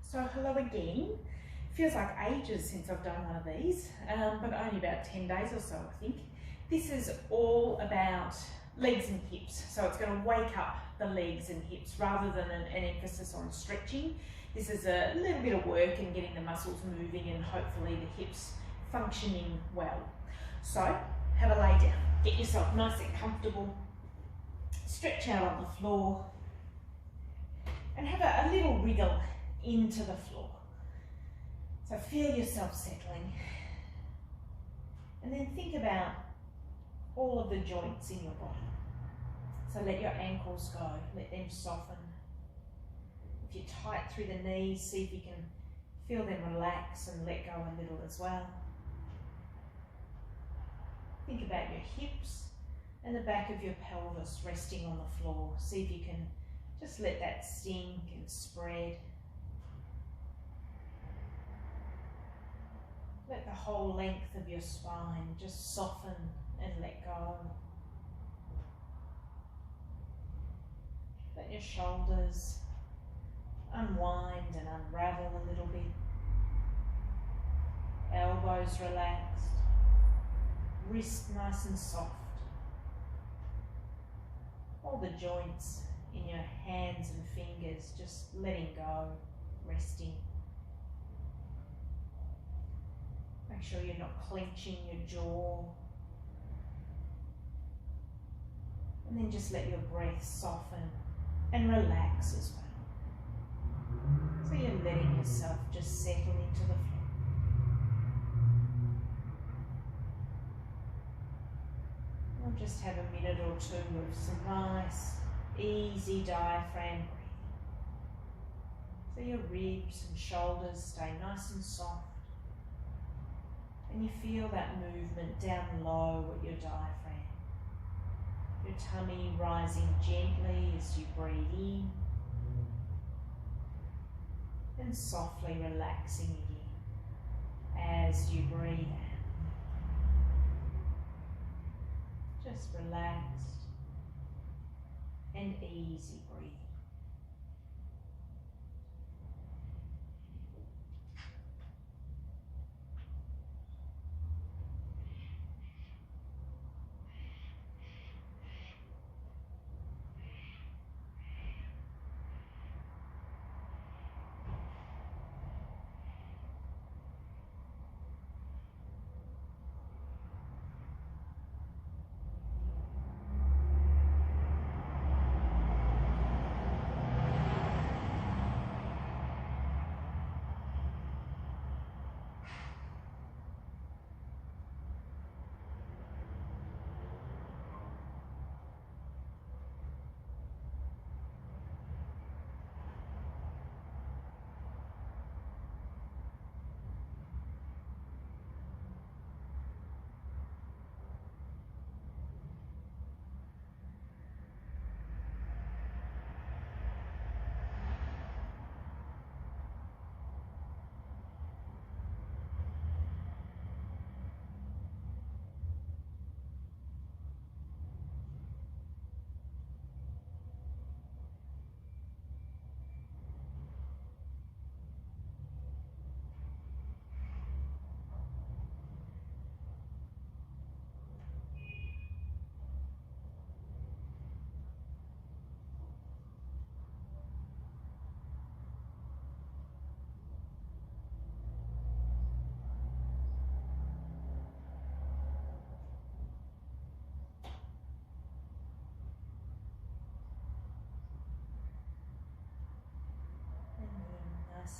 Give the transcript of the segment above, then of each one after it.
So hello again. Feels like ages since I've done one of these, but only about 10 days or so, I think. This is all about legs and hips. So it's going to wake up the legs and hips rather than an emphasis on stretching. This is a little bit of work in getting the muscles moving and hopefully the hips functioning well. So have a lay down. Get yourself nice and comfortable. Stretch out on the floor and have a little wriggle into the floor. So feel yourself settling. And then think about all of the joints in your body. So let your ankles go, let them soften. If you're tight through the knees, see if you can feel them relax and let go a little as well. Think about your hips and the back of your pelvis resting on the floor. See if you can just let that sink and spread. Let the whole length of your spine just soften and let go. Let your shoulders unwind and unravel a little bit. Elbows relaxed. Wrist nice and soft. All the joints in your hands and fingers just letting go, resting. Make sure you're not clenching your jaw. And then just let your breath soften and relax as well. So you're letting yourself just settle into the floor. We'll just have a minute or two of some nice, easy diaphragm breathing. So your ribs and shoulders stay nice and soft. And you feel that movement down low at your diaphragm. Your tummy rising gently as you breathe in and softly relaxing again as you breathe out. Just relaxed and easy breathing.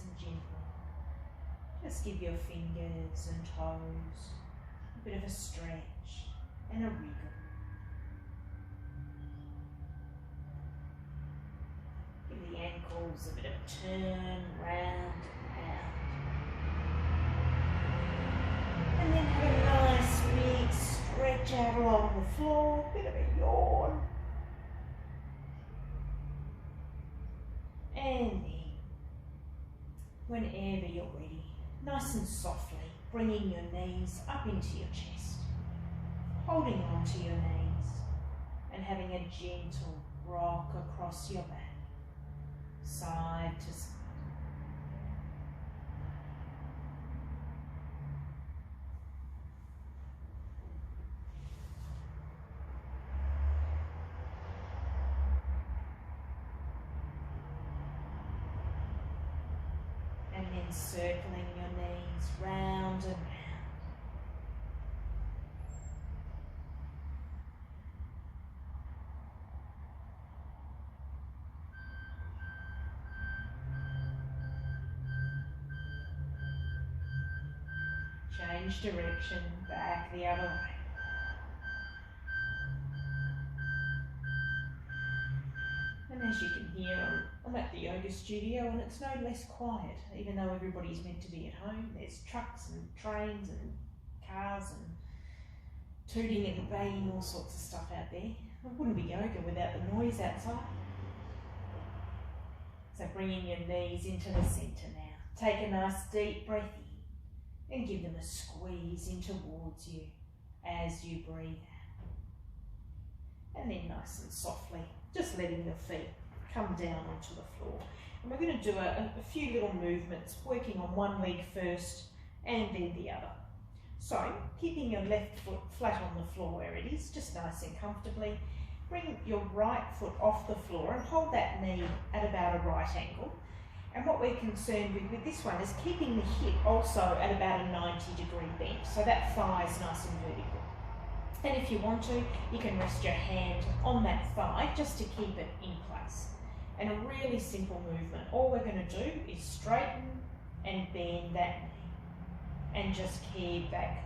And gently, just give your fingers and toes a bit of a stretch and a wriggle. Give the ankles a bit of a turn, round and out. And then have a nice big stretch out along the floor, bit of a yawn. And then, whenever you're ready, nice and softly, bringing your knees up into your chest, holding onto your knees and having a gentle rock across your back, side to side. and then circling your knees round and round. Change direction, back the other way. And as you can hear, I'm at the yoga studio and it's no less quiet, even though everybody's meant to be at home. There's trucks and trains and cars and tooting and banging, all sorts of stuff out there. It wouldn't be yoga without the noise outside. So bringing your knees into the centre now. Take a nice deep breath in and give them a squeeze in towards you as you breathe out. And then nice and softly, just letting your feet come down onto the floor. And we're going to do a few little movements, working on one leg first and then the other. So, keeping your left foot flat on the floor where it is, just nice and comfortably. Bring your right foot off the floor and hold that knee at about a right angle. And what we're concerned with this one is keeping the hip also at about a 90-degree bend, so that thigh is nice and vertical. And if you want to, you can rest your hand on that thigh just to keep it in place. And a really simple movement. All we're going to do is straighten and bend that knee and just keep that going.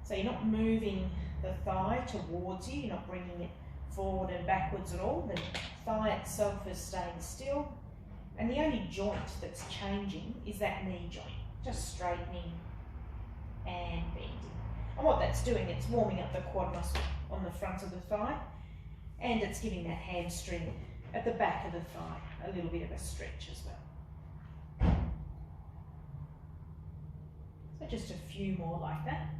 So you're not moving the thigh towards you, you're not bringing it forward and backwards at all. The thigh itself is staying still. And the only joint that's changing is that knee joint, just straightening and bending. And what that's doing, it's warming up the quad muscle on the front of the thigh, and it's giving that hamstring at the back of the thigh a little bit of a stretch as well. So just a few more like that.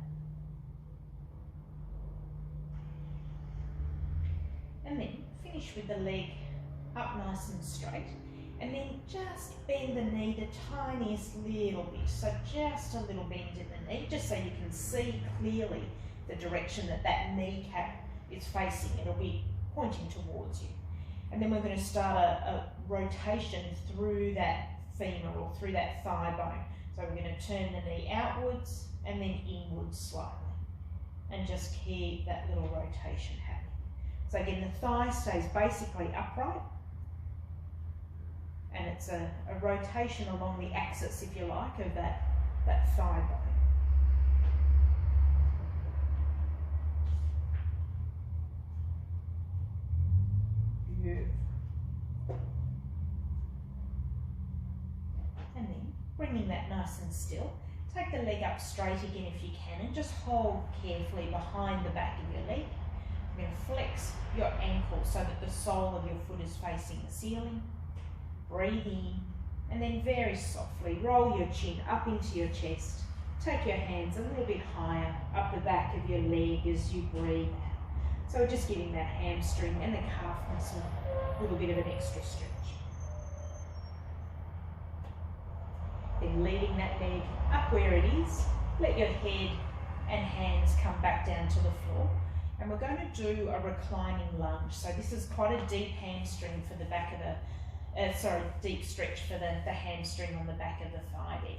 And then finish with the leg up nice and straight. And then just bend the knee the tiniest little bit. So just a little bend in the knee, just so you can see clearly the direction that that kneecap is facing. It'll be pointing towards you. And then we're going to start a rotation through that femur or through that thigh bone. So we're going to turn the knee outwards and then inwards slightly. And just keep that little rotation happening. So again, the thigh stays basically upright. And it's a rotation along the axis, if you like, of that thigh bone. Beautiful. And then bringing that nice and still. Take the leg up straight again if you can, and just hold carefully behind the back of your leg. You're going to flex your ankle so that the sole of your foot is facing the ceiling. Breathe in, and then very softly roll your chin up into your chest. Take your hands a little bit higher up the back of your leg as you breathe out. So we're just giving that hamstring and the calf muscle a little bit of an extra stretch. Then leading that leg up where it is, let your head and hands come back down to the floor. And we're going to do a reclining lunge. So this is quite a deep hamstring for the back of the deep stretch for the hamstring on the back of the thigh there.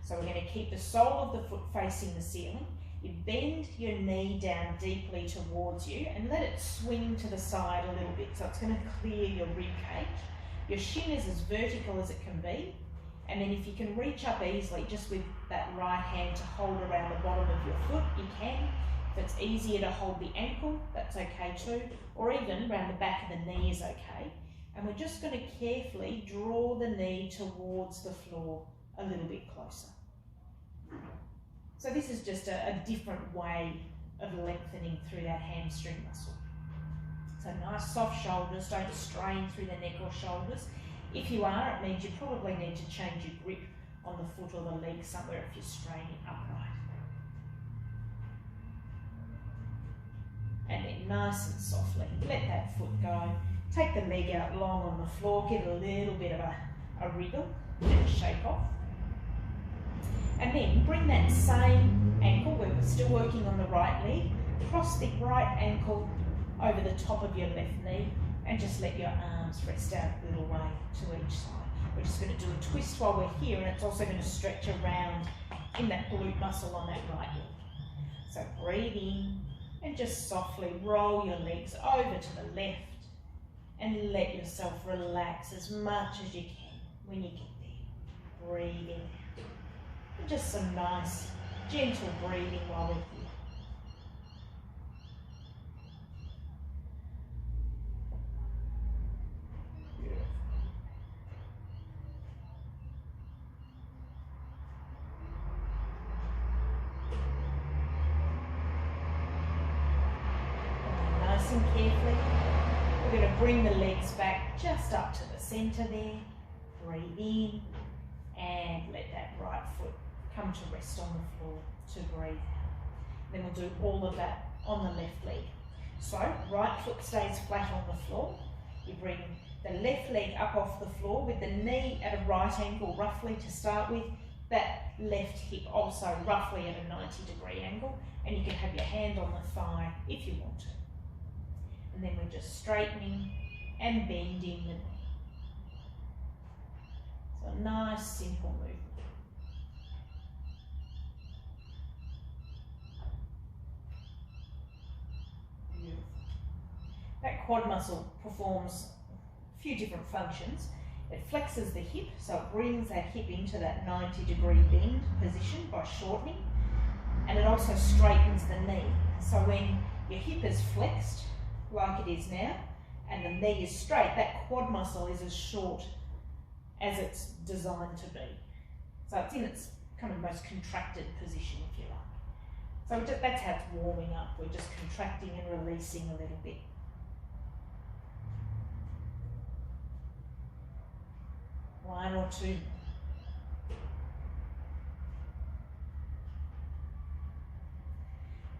So we're going to keep the sole of the foot facing the ceiling. You bend your knee down deeply towards you and let it swing to the side a little bit. So it's going to clear your rib cage. Your shin is as vertical as it can be. And then if you can reach up easily, just with that right hand to hold around the bottom of your foot, you can. If it's easier to hold the ankle, that's okay too. Or even around the back of the knee is okay. And we're just going to carefully draw the knee towards the floor a little bit closer. So this is just a different way of lengthening through that hamstring muscle. So nice soft shoulders, don't strain through the neck or shoulders. If you are, it means you probably need to change your grip on the foot or the leg somewhere if you're straining upright. And then nice and softly, let that foot go. Take the leg out long on the floor, give it a little bit of a wriggle, and shake off. And then bring that same ankle, where we're still working on the right leg, cross the right ankle over the top of your left knee, And just let your arms rest out a little way to each side. We're just going to do a twist while we're here, and it's also going to stretch around in that glute muscle on that right leg. So breathe in and just softly roll your legs over to the left and let yourself relax as much as you can when you get there. Breathe in. And just some nice, gentle breathing while we're here. And carefully, we're going to bring the legs back just up to the centre there. Breathe in and let that right foot come to rest on the floor to breathe out. Then we'll do all of that on the left leg. So right foot stays flat on the floor. You bring the left leg up off the floor with the knee at a right angle roughly to start with. That left hip also roughly at a 90-degree angle, and you can have your hand on the thigh if you want to. And then we're just straightening and bending the knee. So a nice, simple movement. Beautiful. That quad muscle performs a few different functions. It flexes the hip, so it brings that hip into that 90-degree bend position by shortening. And it also straightens the knee. So when your hip is flexed, like it is now, and the knee is straight, that quad muscle is as short as it's designed to be. So it's in its kind of most contracted position, if you like. So that's how it's warming up. We're just contracting and releasing a little bit. One or two.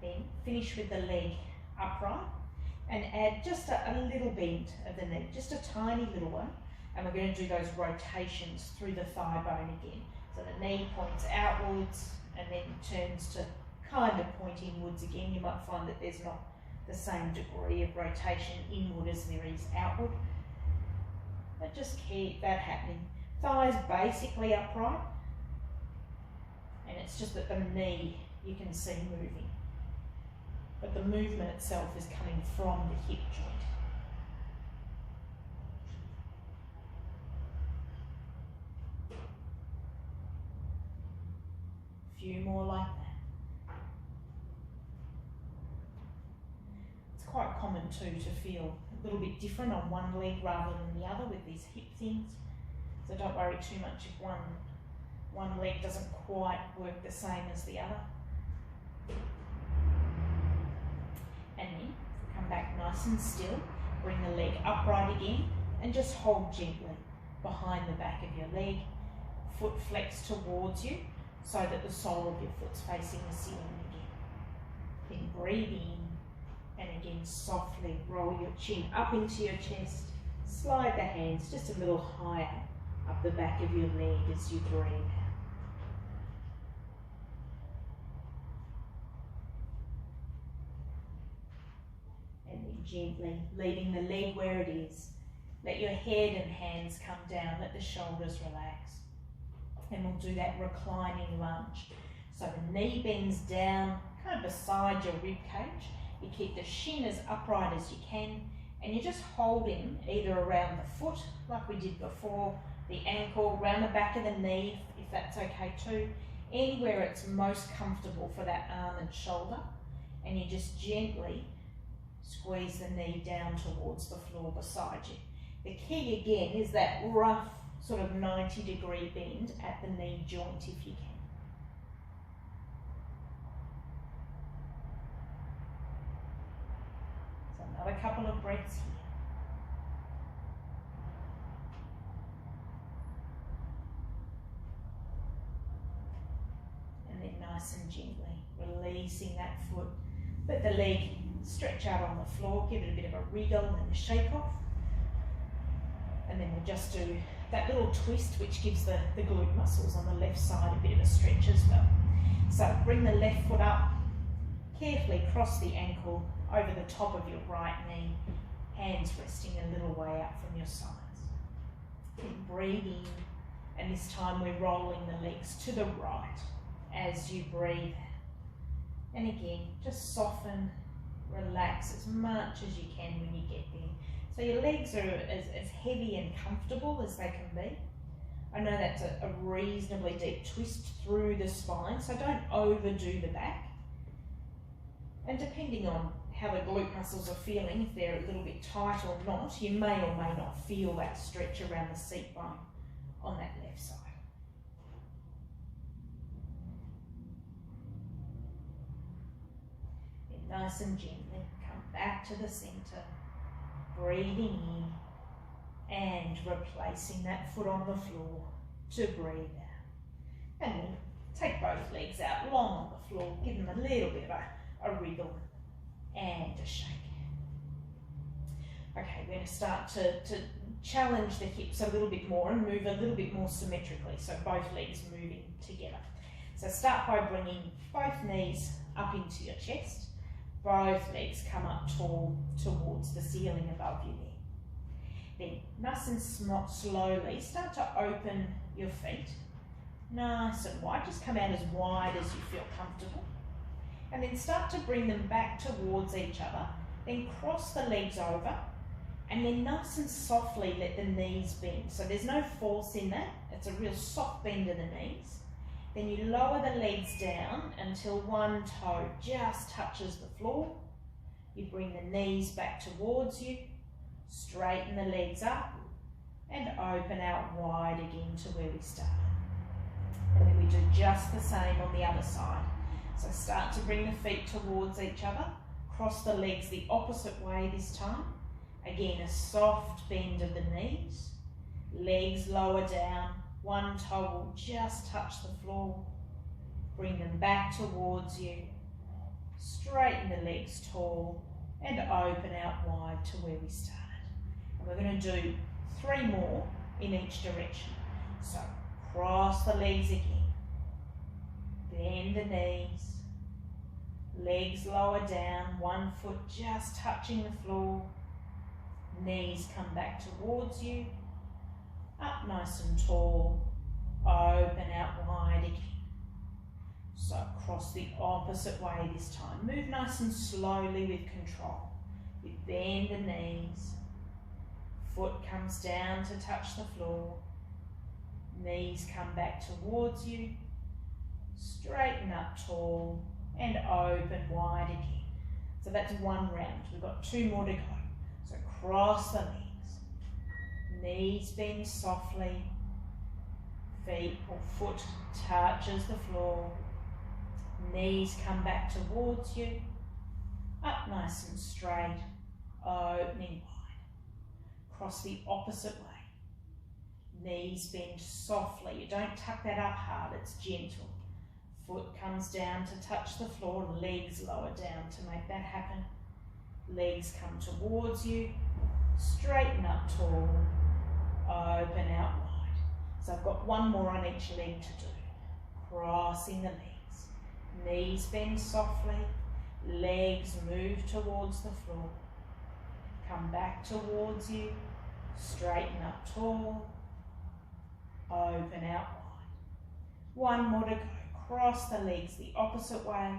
Then finish with the leg upright. And add just a little bend of the knee, just a tiny little one. And we're going to do those rotations through the thigh bone again. So the knee points outwards and then turns to kind of point inwards again. You might find that there's not the same degree of rotation inward as there is outward. But just keep that happening. Thighs basically upright. And it's just that the knee you can see moving. But the movement itself is coming from the hip joint. A few more like that. It's quite common too to feel a little bit different on one leg rather than the other with these hip things. So don't worry too much if one leg doesn't quite work the same as the other. And then come back nice and still, bring the leg upright again and just hold gently behind the back of your leg, foot flexed towards you so that the sole of your foot's facing the ceiling again. Then breathe in and again softly roll your chin up into your chest, slide the hands just a little higher up the back of your leg as you breathe out. Gently leaving the leg where it is. Let your head and hands come down, let the shoulders relax. And we'll do that reclining lunge. So the knee bends down, kind of beside your rib cage. You keep the shin as upright as you can, and you're just holding either around the foot, like we did before, the ankle, around the back of the knee, if that's okay too. Anywhere it's most comfortable for that arm and shoulder. And you just gently squeeze the knee down towards the floor beside you. The key again is that rough sort of 90-degree bend at the knee joint if you can. So another couple of breaths here. And then nice and gently releasing that foot. Let the leg stretch out on the floor, give it a bit of a wriggle and a shake off. And then we'll just do that little twist which gives the glute muscles on the left side a bit of a stretch as well. So bring the left foot up, carefully cross the ankle over the top of your right knee, hands resting a little way out from your sides. Then breathe in, and this time we're rolling the legs to the right as you breathe. And again, just soften, relax as much as you can when you get there. So your legs are as heavy and comfortable as they can be. I know that's a reasonably deep twist through the spine, so don't overdo the back. And depending on how the glute muscles are feeling, if they're a little bit tight or not, you may or may not feel that stretch around the seat bone on that left side. Then nice and gently come back to the centre, breathing in and replacing that foot on the floor to breathe out. And then take both legs out long on the floor, give them a little bit of a wriggle and a shake. Okay, we're going to start to challenge the hips a little bit more and move a little bit more symmetrically, so both legs moving together. So start by bringing both knees up into your chest, both legs come up tall towards the ceiling above you there. Then nice and slowly start to open your feet, nice and wide, just come out as wide as you feel comfortable. And then start to bring them back towards each other, then cross the legs over, and then nice and softly let the knees bend. So there's no force in that, it's a real soft bend of the knees. Then you lower the legs down until one toe just touches the floor. You bring the knees back towards you, straighten the legs up, and open out wide again to where we started. And then we do just the same on the other side. So start to bring the feet towards each other, cross the legs the opposite way this time. Again, a soft bend of the knees, legs lower down, one toe will just touch the floor. Bring them back towards you, straighten the legs tall and open out wide to where we started. And we're going to do 3 more in each direction. So cross the legs again, bend the knees, legs lower down, one foot just touching the floor, knees come back towards you, up nice and tall, open out wide again. So cross the opposite way this time. Move nice and slowly with control. You bend the knees, foot comes down to touch the floor, knees come back towards you, straighten up tall and open wide again. So that's 1 round. We've got 2 more to go. So cross the legs, knees bend softly, feet or foot touches the floor, knees come back towards you, up nice and straight, opening wide. Cross the opposite way, knees bend softly. You don't tuck that up hard, it's gentle. Foot comes down to touch the floor, legs lower down to make that happen. Legs come towards you, straighten up tall, open out wide. So I've got 1 more on each leg to do. Crossing the legs, knees bend softly, legs move towards the floor. Come back towards you, straighten up tall, open out wide. 1 more to go. Cross the legs the opposite way,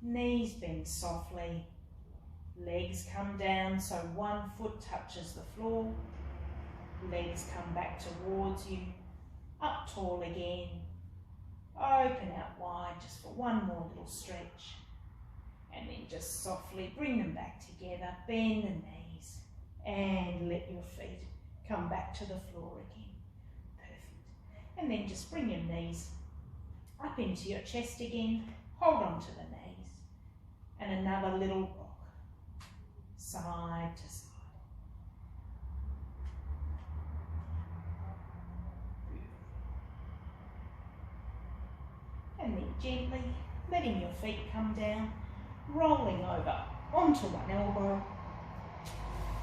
knees bend softly, legs come down so 1 foot touches the floor, legs come back towards you, up tall again, open out wide just for 1 more little stretch, and then just softly bring them back together, bend the knees and let your feet come back to the floor again. Perfect. And then just bring your knees up into your chest again, hold on to the knees, and another little rock, side to side. And then gently letting your feet come down, rolling over onto one elbow,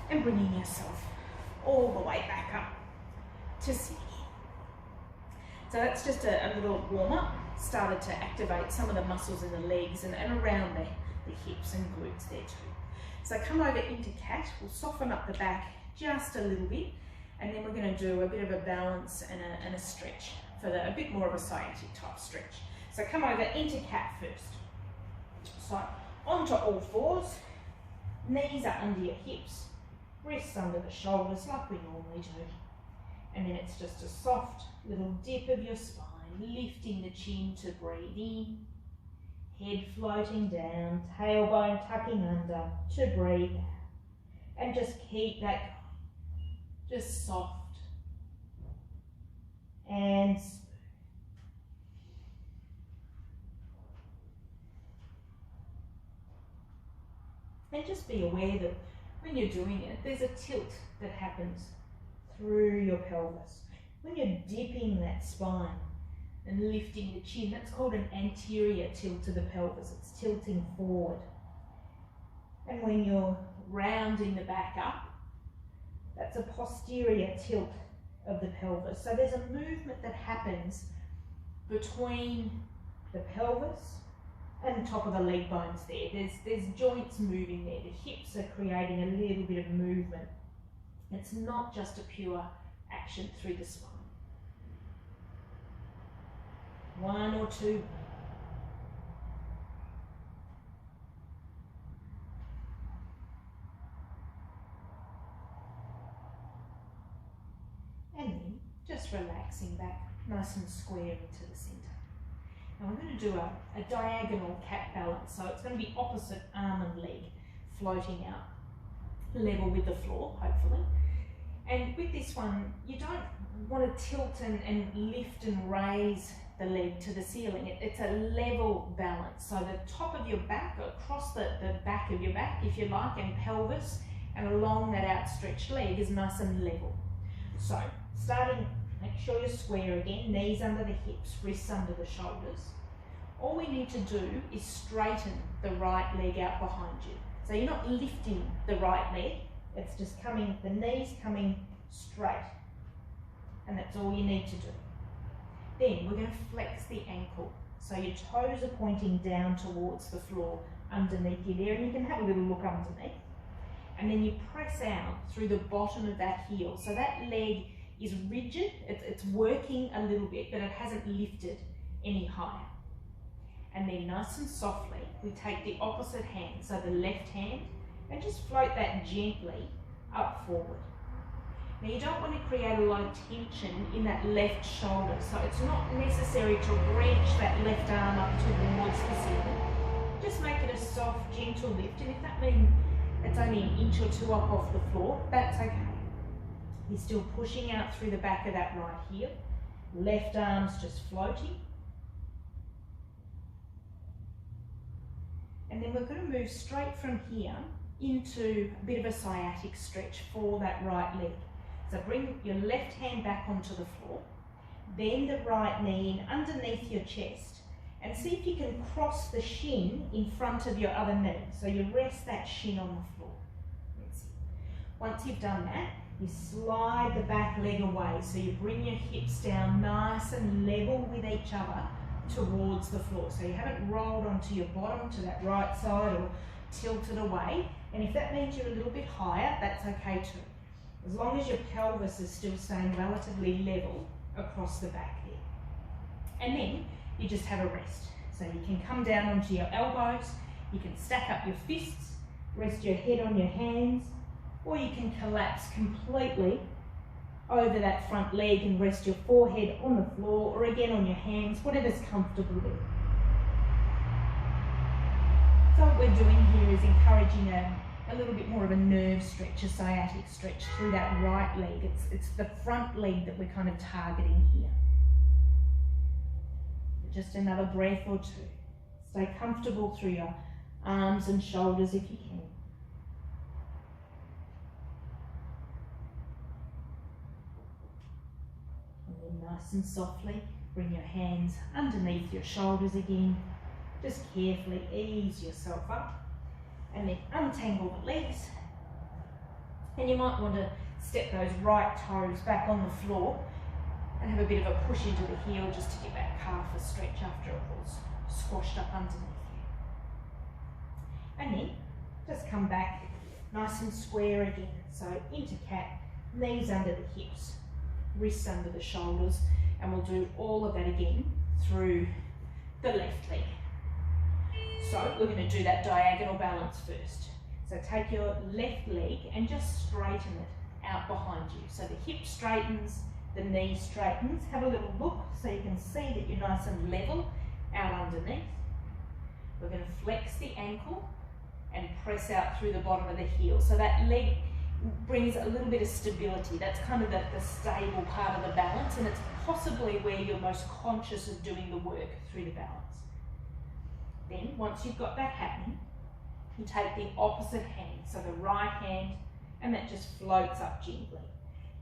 and bringing yourself all the way back up to sit again. So that's just a little warm-up. Started to activate some of the muscles in the legs and around the hips and glutes there too. So come over into cat, we'll soften up the back just a little bit, and then we're going to do a bit of a balance and a stretch for a bit more of a sciatic type stretch. So come over into cat first. So onto all fours, knees are under your hips, wrists under the shoulders like we normally do. And then it's just a soft little dip of your spine, lifting the chin to breathe in, head floating down, tailbone tucking under to breathe out. And just keep that just soft and smooth. And just be aware that when you're doing it, there's a tilt that happens through your pelvis. When you're dipping that spine and lifting the chin, that's called an anterior tilt to the pelvis. It's tilting forward. And when you're rounding the back up, that's a posterior tilt of the pelvis. So there's a movement that happens between the pelvis and the top of the leg bones there. There's joints moving there. The hips are creating a little bit of movement. It's not just a pure action through the spine. 1 or 2. And then just relaxing back nice and square into the centre. Now we're going to do a diagonal cat balance, so it's going to be opposite arm and leg floating out level with the floor, hopefully. And with this one, you don't want to tilt and lift and raise the leg to the ceiling. It's a level balance, so the top of your back, across the back of your back, if you like, and pelvis, and along that outstretched leg is nice and level. So starting, make sure you're square again, knees under the hips, wrists under the shoulders. All we need to do is straighten the right leg out behind you. So you're not lifting the right leg, it's just coming, the knees coming straight. And that's all you need to do. Then we're going to flex the ankle. So your toes are pointing down towards the floor underneath you there, and you can have a little look underneath. And then you press out through the bottom of that heel. So that leg is rigid, it's working a little bit, but it hasn't lifted any higher. And then nice and softly, we take the opposite hand, so the left hand, and just float that gently up forward. Now you don't want to create a lot of tension in that left shoulder, so it's not necessary to wrench that left arm up towards the ceiling. Just make it a soft, gentle lift, and if that means it's only an inch or 2 up off the floor, that's okay. You're still pushing out through the back of that right heel. Left arm's just floating. And then we're going to move straight from here into a bit of a sciatic stretch for that right leg. So bring your left hand back onto the floor, bend the right knee in underneath your chest, and see if you can cross the shin in front of your other knee. So you rest that shin on the floor. Once you've done that, you slide the back leg away. So you bring your hips down nice and level with each other towards the floor. So you haven't rolled onto your bottom to that right side or tilted away. And if that means you're a little bit higher, that's okay too. As long as your pelvis is still staying relatively level across the back there. And then you just have a rest. So you can come down onto your elbows, you can stack up your fists, rest your head on your hands, or you can collapse completely over that front leg and rest your forehead on the floor, or again on your hands, whatever's comfortable there. So what we're doing here is encouraging a little bit more of a nerve stretch, a sciatic stretch through that right leg. It's the front leg that we're kind of targeting here. Just another breath or 2. Stay comfortable through your arms and shoulders if you can. And then nice and softly, bring your hands underneath your shoulders again. Just carefully ease yourself up. And then untangle the legs. And you might want to step those right toes back on the floor and have a bit of a push into the heel just to get that calf a stretch after it was squashed up underneath you. And then just come back nice and square again. So into cat, knees under the hips, wrists under the shoulders, and we'll do all of that again through the left leg. So we're going to do that diagonal balance first. So take your left leg and just straighten it out behind you. So the hip straightens, the knee straightens. Have a little look so you can see that you're nice and level out underneath. We're going to flex the ankle and press out through the bottom of the heel. So that leg brings a little bit of stability. That's kind of the stable part of the balance, and it's possibly where you're most conscious of doing the work through the balance. Then, once you've got that happening, you take the opposite hand, so the right hand, and that just floats up gently.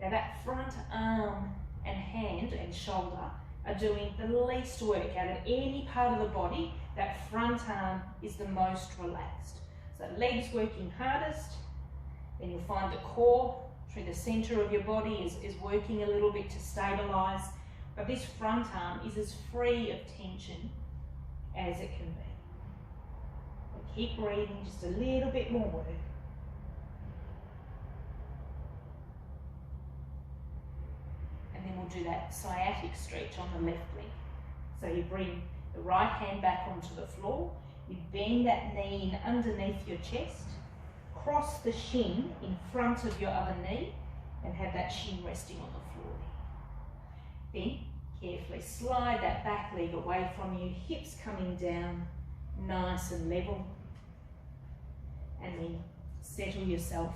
Now that front arm and hand and shoulder are doing the least work out of any part of the body. That front arm is the most relaxed. So legs working hardest, then you'll find the core through the center of your body is working a little bit to stabilize, but this front arm is as free of tension as it can be. But keep breathing, just a little bit more work. And then we'll do that sciatic stretch on the left leg. So you bring the right hand back onto the floor, you bend that knee in underneath your chest, cross the shin in front of your other knee, and have that shin resting on the floor. Then carefully slide that back leg away from you, hips coming down, nice and level. And then settle yourself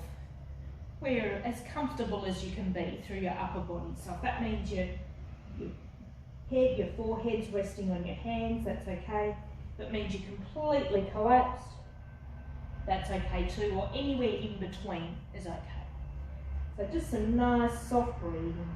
where you're as comfortable as you can be through your upper body. So if that means your forehead's resting on your hands, that's okay. If it means you're completely collapsed, that's okay too, or anywhere in between is okay. So just some nice soft breathing.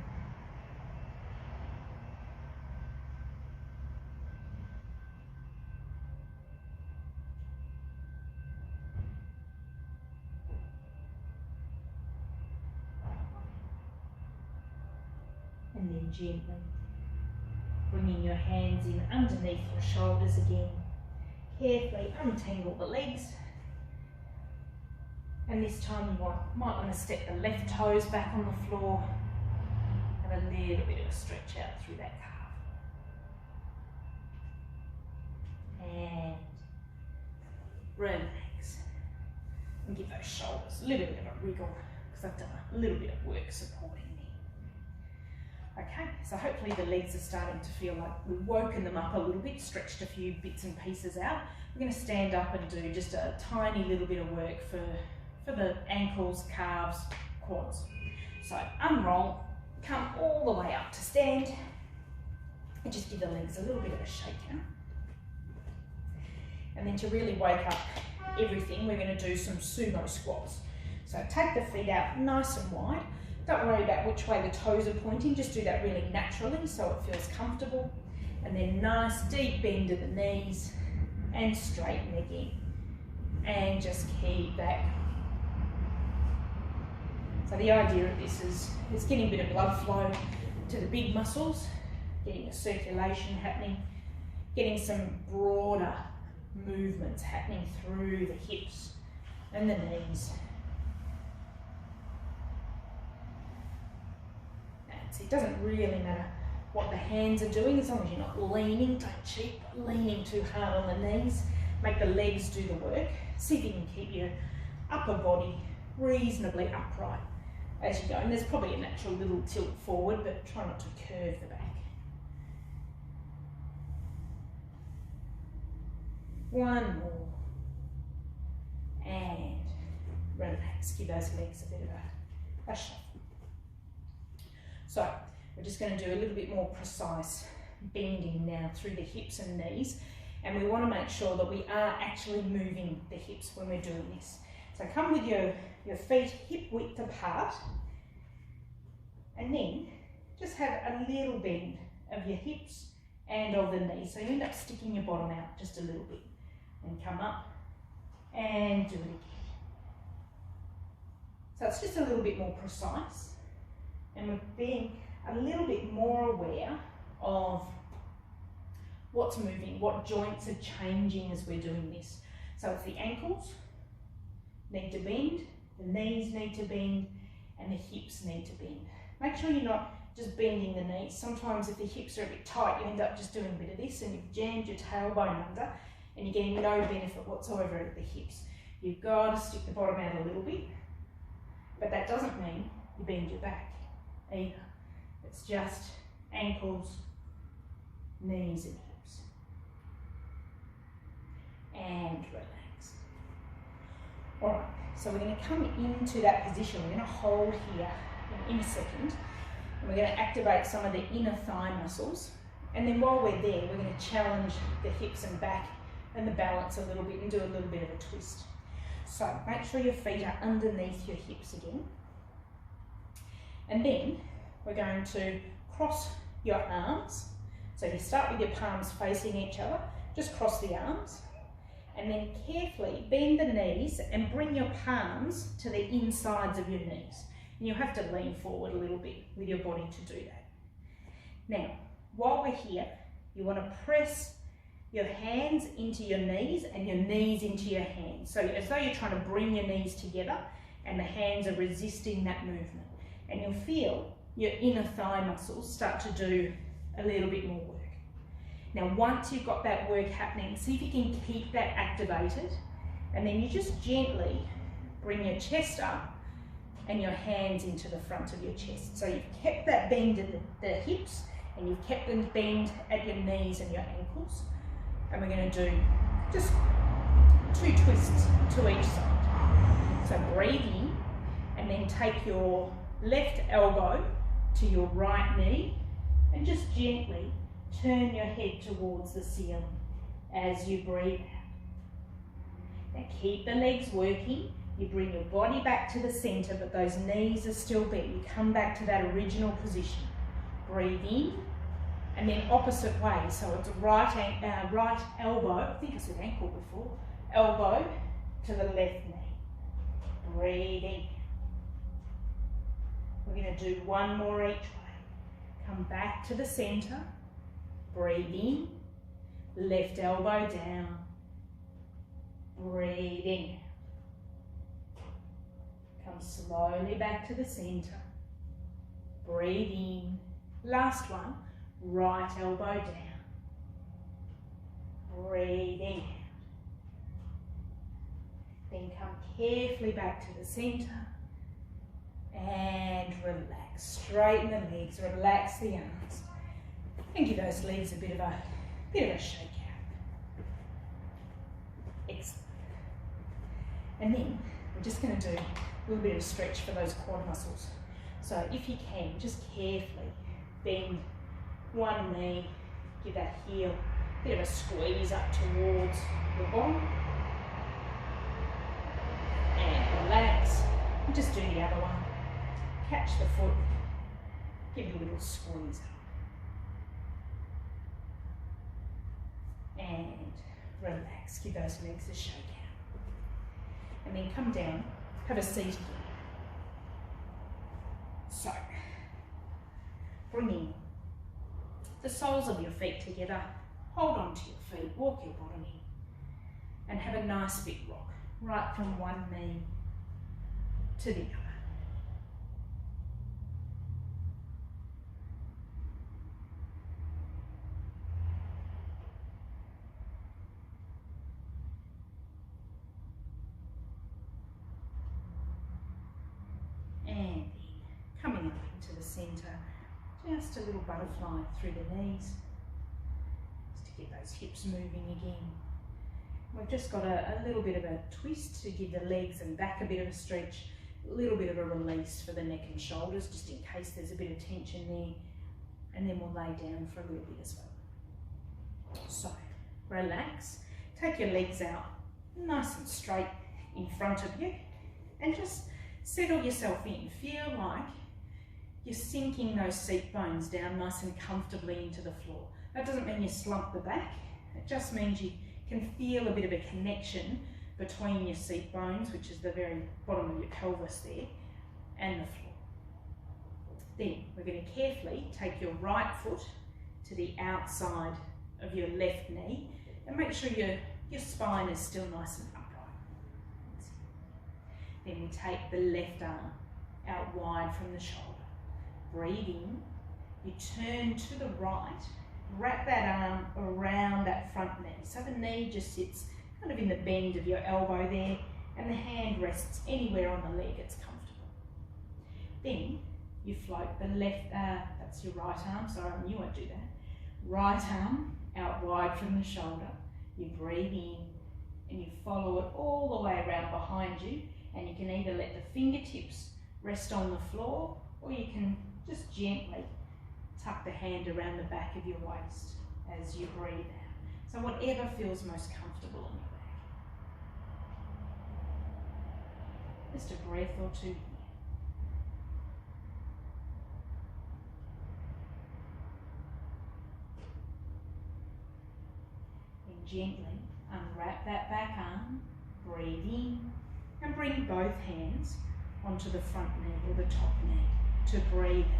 And then gently bringing your hands in underneath your shoulders again. Carefully untangle the legs. And this time you might want to step the left toes back on the floor. Have a little bit of a stretch out through that calf. And relax. And give those shoulders a little bit of a wriggle, because I've done a little bit of work supporting there. Okay, so hopefully the legs are starting to feel like we've woken them up a little bit, stretched a few bits and pieces out. We're going to stand up and do just a tiny little bit of work for the ankles, calves, quads. So unroll, come all the way up to stand, and just give the legs a little bit of a shake out. And then to really wake up everything, we're going to do some sumo squats. So take the feet out nice and wide. Don't worry about which way the toes are pointing, just do that really naturally so it feels comfortable. And then nice deep bend of the knees and straighten again. And just keep that. So the idea of this is getting a bit of blood flow to the big muscles, getting the circulation happening, getting some broader movements happening through the hips and the knees. So it doesn't really matter what the hands are doing as long as you're not leaning, don't cheat, leaning too hard on the knees. Make the legs do the work. See if you can keep your upper body reasonably upright as you go. And there's probably a natural little tilt forward, but try not to curve the back. One more. And relax. Give those legs a bit of a shuffle. So we're just going to do a little bit more precise bending now through the hips and knees. And we want to make sure that we are actually moving the hips when we're doing this. So come with your feet hip width apart, and then just have a little bend of your hips and of the knees. So you end up sticking your bottom out just a little bit. And come up and do it again. So it's just a little bit more precise, and we're being a little bit more aware of what's moving, what joints are changing as we're doing this. So it's the ankles need to bend, The knees need to bend and the hips need to bend. Make sure you're not just bending the knees. Sometimes if the hips are a bit tight, you end up just doing a bit of this and you've jammed your tailbone under and you're getting no benefit whatsoever at the hips. You've got to stick the bottom out a little bit, but that doesn't mean you bend your back either. It's just ankles, knees and hips. And relax. All right, so we're going to come into that position. We're going to hold here in a second. And we're going to activate some of the inner thigh muscles. And then while we're there, we're going to challenge the hips and back and the balance a little bit and do a little bit of a twist. So make sure your feet are underneath your hips again. And then we're going to cross your arms. So you start with your palms facing each other, just cross the arms. And then carefully bend the knees and bring your palms to the insides of your knees. And you'll have to lean forward a little bit with your body to do that. Now, while we're here, you want to press your hands into your knees and your knees into your hands. So as though you're trying to bring your knees together and the hands are resisting that movement. And you'll feel your inner thigh muscles start to do a little bit more work. Now, once you've got that work happening, see if you can keep that activated. And then you just gently bring your chest up and your hands into the front of your chest. So you've kept that bend in the hips and you've kept them bend at your knees and your ankles. And we're going to do just 2 twists to each side. So breathe in and then take your left elbow to your right knee and just gently turn your head towards the ceiling as you breathe out. Now keep the legs working. You bring your body back to the centre, but those knees are still bent. You come back to that original position. Breathe in, and then opposite way. So it's right elbow, I think I said ankle before, elbow to the left knee. Breathe in. We're going to do 1 more each way. Come back to the centre. Breathe in. Left elbow down. Breathe in. Come slowly back to the centre. Breathe in. Last one. Right elbow down. Breathe in. Then come carefully back to the centre. And relax. Straighten the legs. Relax the arms. And give those legs a bit of a shake out. Excellent. And then we're just going to do a little bit of stretch for those quad muscles. So if you can, just carefully bend one knee, give that heel a bit of a squeeze up towards your bottom. And relax. And just do the other one. Catch the foot, give it a little squeeze up. And relax, give those legs a shake out. And then come down, have a seat again. So, bring in the soles of your feet together, hold on to your feet, walk your bottom in, and have a nice big rock, right from one knee to the other. And coming up into the centre, just a little butterfly through the knees, just to get those hips moving again. We've just got a little bit of a twist to give the legs and back a bit of a stretch, a little bit of a release for the neck and shoulders, just in case there's a bit of tension there, and then we'll lay down for a little bit as well. So, relax, take your legs out nice and straight in front of you, and just settle yourself in. Feel like you're sinking those seat bones down nice and comfortably into the floor. That doesn't mean you slump the back, it just means you can feel a bit of a connection between your seat bones, which is the very bottom of your pelvis there, and the floor. Then we're going to carefully take your right foot to the outside of your left knee and make sure your spine is still nice and upright. Then we take the left arm out wide from the shoulder. Breathe in. You turn to the right. Wrap that arm around that front knee. So the knee just sits kind of in the bend of your elbow there, and the hand rests anywhere on the leg it's comfortable. Then you float the left, that's your right arm, sorry I knew I'd do that. Right arm out wide from the shoulder. You breathe in and you follow it all the way around behind you, and you can either let the fingertips rest on the floor, or you can just gently tuck the hand around the back of your waist as you breathe out. So whatever feels most comfortable on your back. Just a breath or two here. And gently unwrap that back arm, breathe in, and bring both hands onto the front knee or the top knee to breathe out.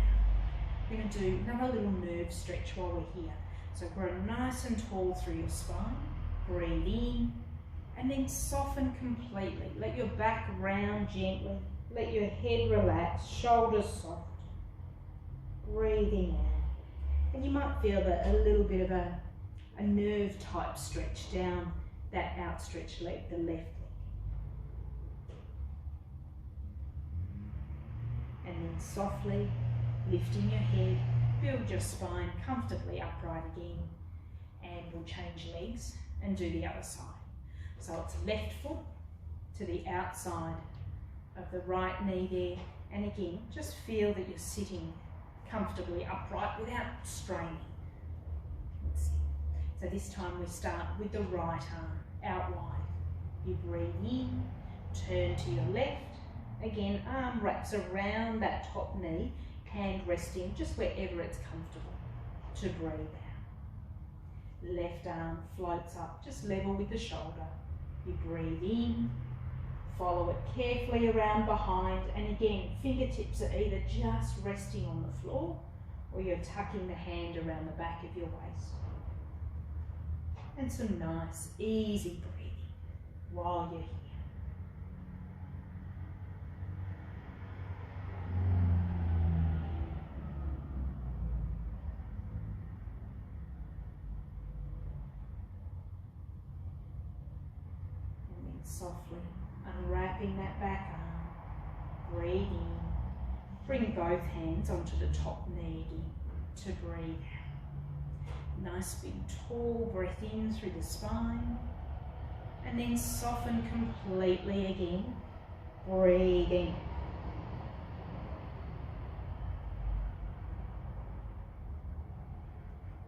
We're going to do another little nerve stretch while we're here. So grow nice and tall through your spine. Breathe in and then soften completely. Let your back round gently. Let your head relax, shoulders soft. Breathing out. And you might feel a little bit of a nerve type stretch down that outstretched leg, the left leg. And then softly lifting your head, build your spine comfortably upright again, and we'll change legs and do the other side. So it's left foot to the outside of the right knee there, and again, just feel that you're sitting comfortably upright without straining. Let's see. So this time we start with the right arm out wide. You breathe in, turn to your left. Again, arm wraps around that top knee, hand resting just wherever it's comfortable to breathe out. Left arm floats up, just level with the shoulder. You breathe in, follow it carefully around behind, and again, fingertips are either just resting on the floor or you're tucking the hand around the back of your waist. And some nice, easy breathing while you're here. Softly unwrapping that back arm, breathe in, bring both hands onto the top knee again to breathe out. Nice big tall breath in through the spine, and then soften completely again, breathing.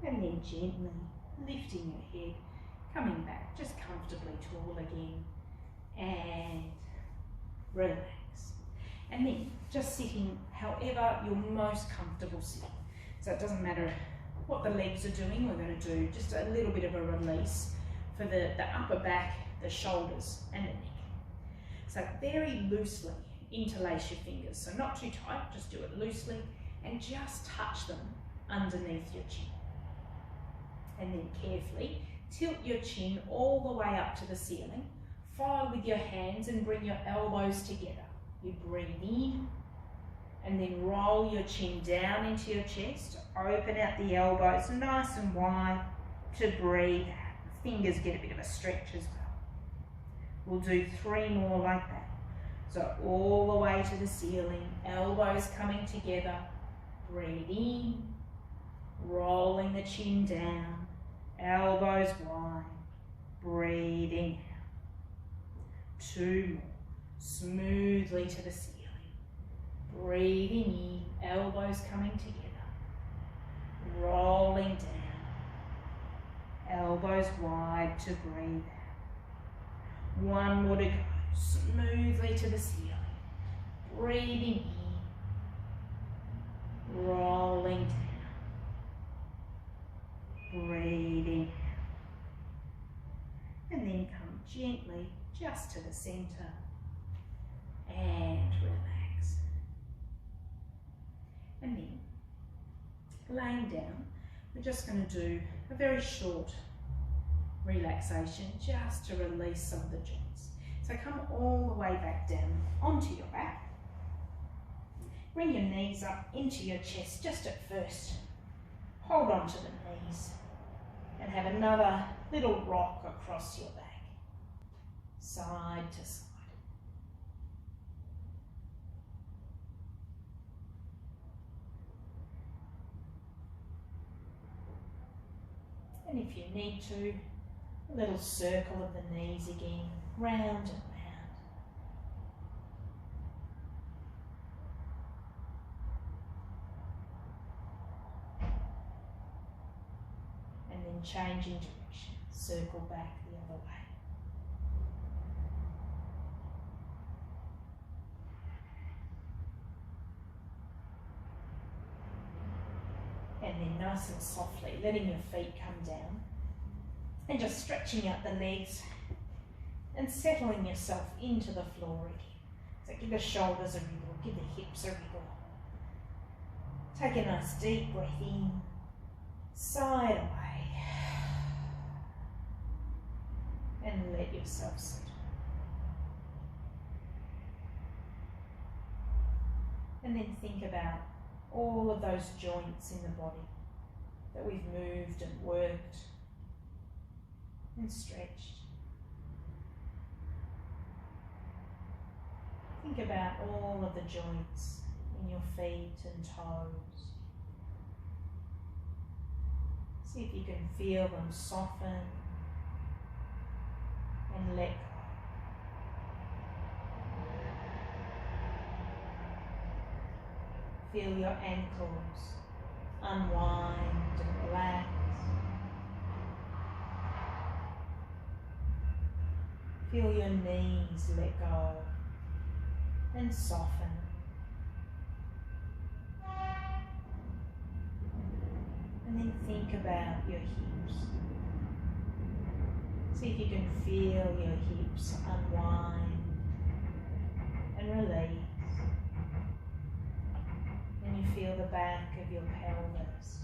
And then gently lifting your head, coming back just comfortably tall again. And relax. And then just sitting however you're most comfortable sitting. So it doesn't matter what the legs are doing, we're going to do just a little bit of a release for the upper back, the shoulders and the neck. So very loosely interlace your fingers. So not too tight, just do it loosely and just touch them underneath your chin. And then carefully tilt your chin all the way up to the ceiling. Follow with your hands and bring your elbows together. You breathe in and then roll your chin down into your chest. Open out the elbows nice and wide to breathe. Fingers get a bit of a stretch as well. We'll do 3 more like that. So all the way to the ceiling, elbows coming together. Breathe in, rolling the chin down, elbows wide, breathing out. 2 more, smoothly to the ceiling. Breathing in, elbows coming together. Rolling down, elbows wide to breathe out. 1 more to go, smoothly to the ceiling. Breathing in, rolling down, breathing out. And then come gently just to the center and relax. And then laying down, we're just going to do a very short relaxation just to release some of the joints. So come all the way back down onto your back. Bring your knees up into your chest just at first. Hold on to the knees and have another little rock across your back, side to side. And if you need to, a little circle of the knees again, round and round. And then changing direction, circle back the other way. And then nice and softly, letting your feet come down and just stretching out the legs and settling yourself into the floor again. So give the shoulders a wriggle, give the hips a wriggle. Take a nice deep breath in, side away, and let yourself settle. And then think about all of those joints in the body that we've moved and worked and stretched. Think about all of the joints in your feet and toes. See if you can feel them soften and let go. Feel your ankles unwind and relax. Feel your knees let go and soften. And then think about your hips. See if you can feel your hips unwind and release. And you feel the back of your pelvis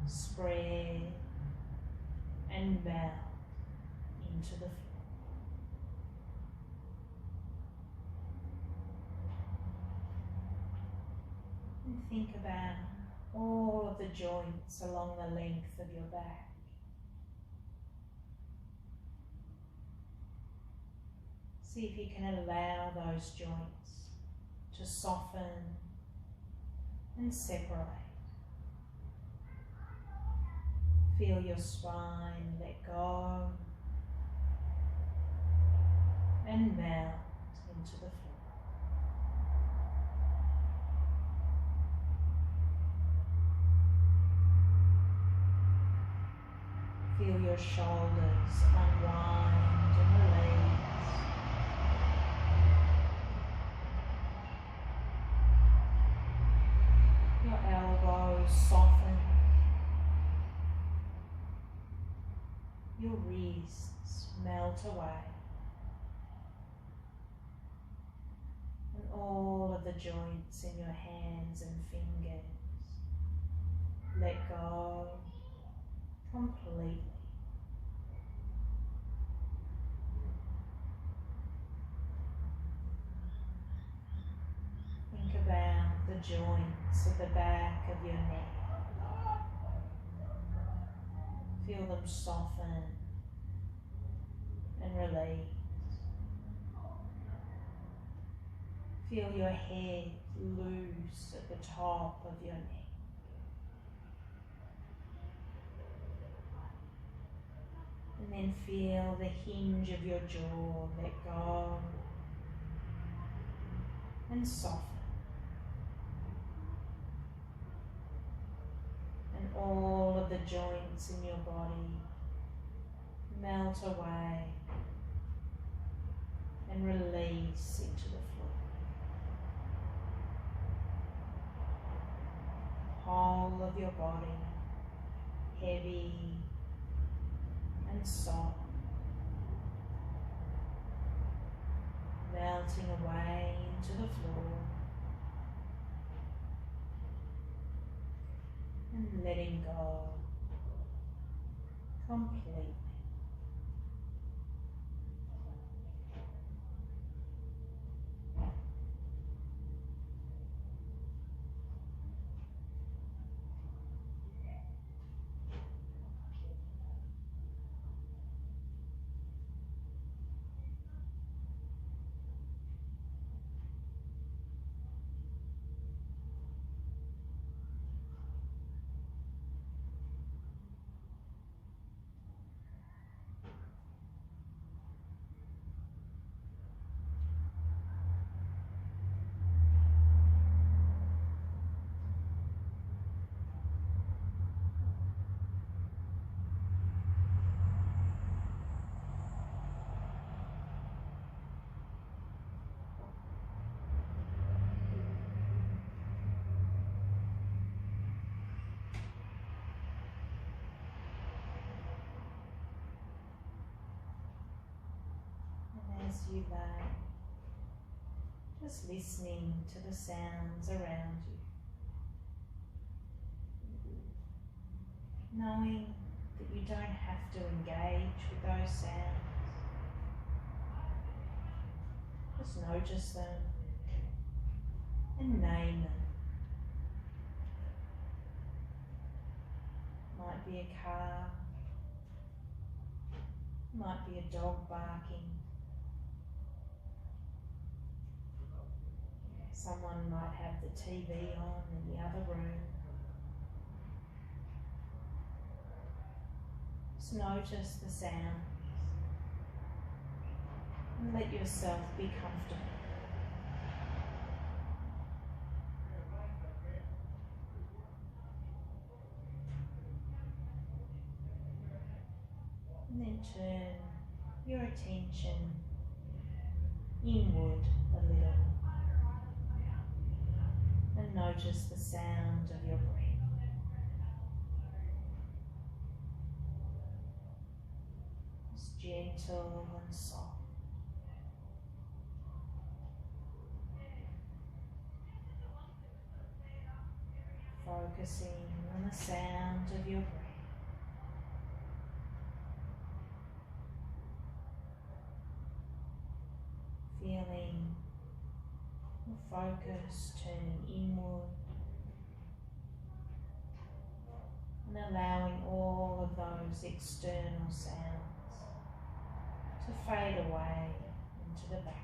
spread and melt into the floor. And think about all of the joints along the length of your back. See if you can allow those joints to soften and separate. Feel your spine let go and melt into the floor. Feel your shoulders unwind and release. Your elbows soften. Your wrists melt away. And all of the joints in your hands and fingers let go completely. Think about the joints at the back of your neck. Feel them soften and release. Feel your head loose at the top of your neck. And then feel the hinge of your jaw let go and soften. And all of the joints in your body melt away and release into the floor. Whole of your body heavy and soft, melting away into the floor and letting go completely. you lay, just listening to the sounds around you, knowing that you don't have to engage with those sounds. Just notice them and name them. Might be a car, might be a dog barking. Someone might have the TV on in the other room. Just notice the sounds and let yourself be comfortable. And then turn your attention inward a little and notice the sound of your breath. It's gentle and soft. Focusing on the sound of your breath. Feeling your focus turning inward and allowing all of those external sounds to fade away into the background.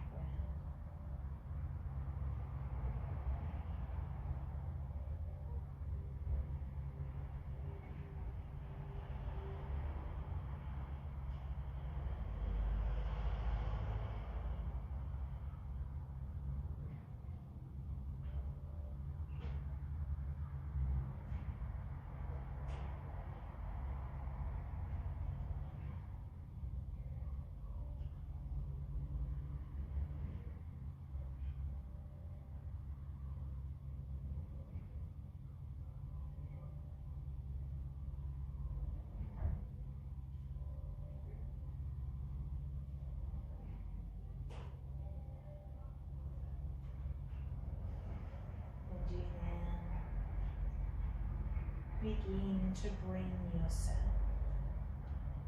Begin to bring yourself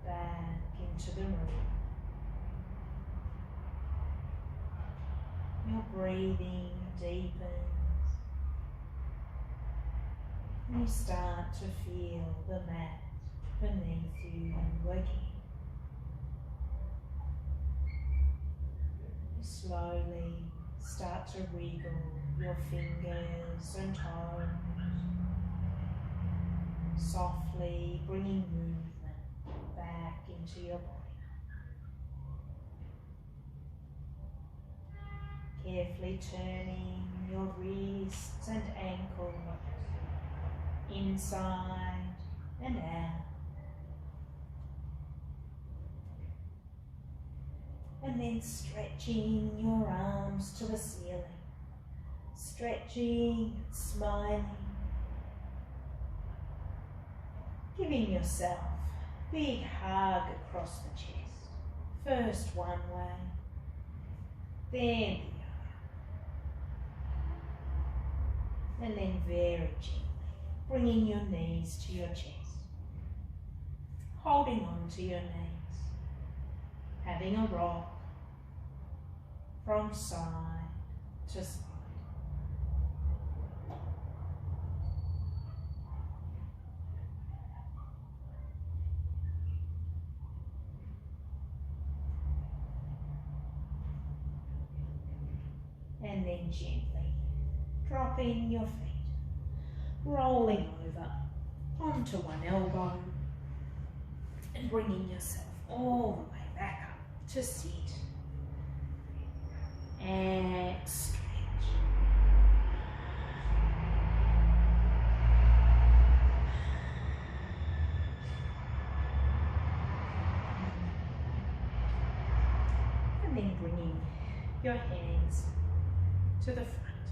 back into the room. Your breathing deepens and you start to feel the mat beneath you again. You slowly start to wiggle your fingers and toes, softly bringing movement back into your body. Carefully turning your wrists and ankles inside and out. And then stretching your arms to the ceiling, stretching, smiling. Giving yourself a big hug across the chest. First one way, then the other. And then very gently, bringing your knees to your chest. Holding on to your knees. Having a rock from side to side. And then gently dropping your feet, rolling over onto one elbow and bringing yourself all the way back up to sit and stretch. And then bringing your hands to the front,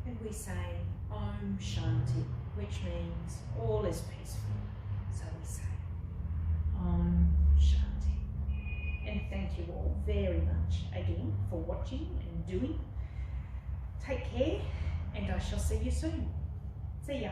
and we say Om Shanti, which means all is peaceful. So we say Om Shanti. And thank you all very very much again for watching and doing. Take care, and I shall see you soon. See ya.